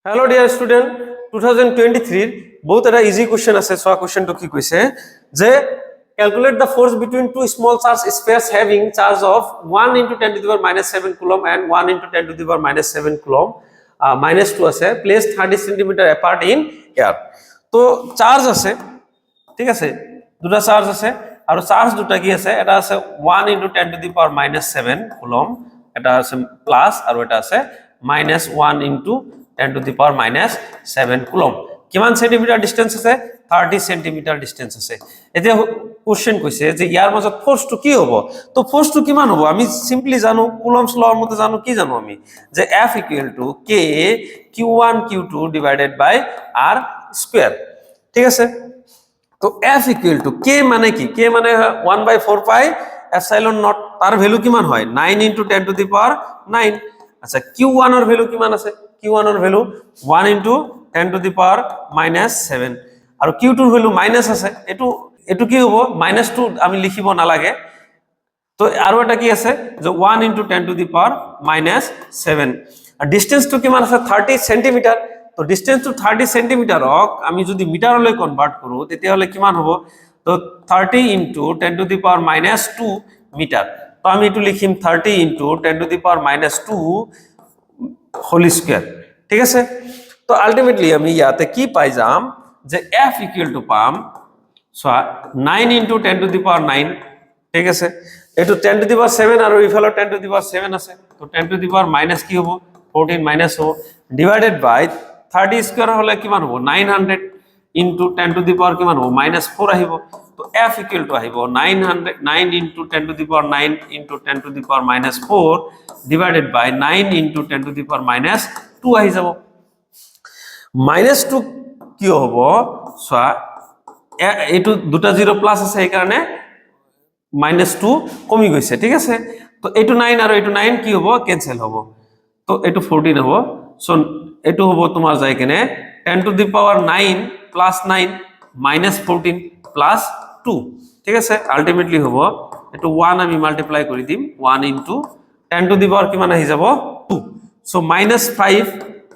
Hello dear student, 2023 বহুত এটা easy question আছে সোয়া কোশ্চেনটো কি কইছে যে calculate the force between two small charge spheres having charge of 1 into 10 to the power minus 7 coulomb and 1 into 10 to the power minus 7 coulomb minus 2 আছে placed 30 cm apart in air তো charge আছে ঠিক আছে দুটা charge আছে আর charge দুটা কি আছে এটা আছে 1 into 10 to the power minus 7 coulomb এটা আছে প্লাস আর এটা আছে minus 1 into 10 to the power minus 7 coulomb কিমান সেন্টিমিটার ডিসটেন্স আছে 30 সেন্টিমিটার ডিসটেন্স আছে এতে কোশ্চেন কইছে যে ইয়ার মাজত ফোর্স টু কি হবে তো ফোর্স টু কিমান হবে আমি সিম্পলি জানো কুলম্বস লর মতে জানো কি জানো আমি যে F = K q1 q2 divided বাই r স্কয়ার ঠিক আছে তো F = K মানে কি K মানে 1/4 পাই এপসাইলন নট তার ভ্যালু কিমান হয় 9 * 10 টু দি পাওয়ার 9 আচ্ছা q1 এর ভ্যালু কিমান আছে q1 এর value 1 * 10 to the power -7 are q2 এর ভ্যালু মাইনাস আছে এটু কি হবে -2 আমি লিখিব না লাগে তো আর এটা কি আছে যে 1 * 10 টু দি পাওয়ার -7 আর ডিসটেন্স টু কিমান আছে 30 সেন্টিমিটার তো ডিসটেন্স টু 30 সেন্টিমিটার হক আমি যদি মিটারলৈ কনভার্ট কৰো তেতিয়া হলে কিমান হ'ব তো 30 * 10 টু দি পাওয়ার -2 মিটার তো আমি এটু লিখিম 30 * 10 to the power -2 whole square ঠিক আছে তো আলটিমেটলি আমি ইয়াতে কি পাই যাম যে F = পাম সো 9 * 10 টু দি পাওয়ার 9 ঠিক আছে এটু 10 to the power 7 are ইফালো 10 to the power 7 আছে তো 10 টু দি পাওয়ার মাইনাস কি হবে 14 মাইনাস হবে ডিভাইডেড বাই 30 স্কয়ার হলে কিমান হবে 900 * 10 টু দি পাওয়ার কিমান হবে -4 আহিব তো F = আহিব 9 * 10 to the power 9 * 10 to the power -4 divided by 9 * 10 to the power -2 আহি যাব -2 কি হবে সো এটু দুটা জিরো প্লাস আছে এই কারণে -2 কমি গৈছে ঠিক আছে তো এটু 9 আর এটু 9 কি হবে ক্যান্সেল হবে তো এটু 14 হবে সো এটু হবে তোমার যায় কেনে 10 to the power 9 plus 9 -14 plus 2 ঠিক আছে আলটিমেটলি হবে এটু 1 আমি মাল্টিপ্লাই করে দিম 1 * 10 টু দি পাওয়ার কিমান আহি যাব 2 সো -5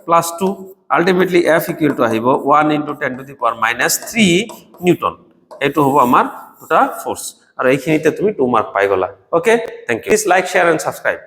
প্লাস 2 আলটিমেটলি F = আহিব 1 * 10 টু দি পাওয়ার -3 নিউটন এটু হবে আমার দুটা ফোর্স আর এইখিনিতে তুমি 2 মার্ক পাই গলা okay thank you please like share and subscribe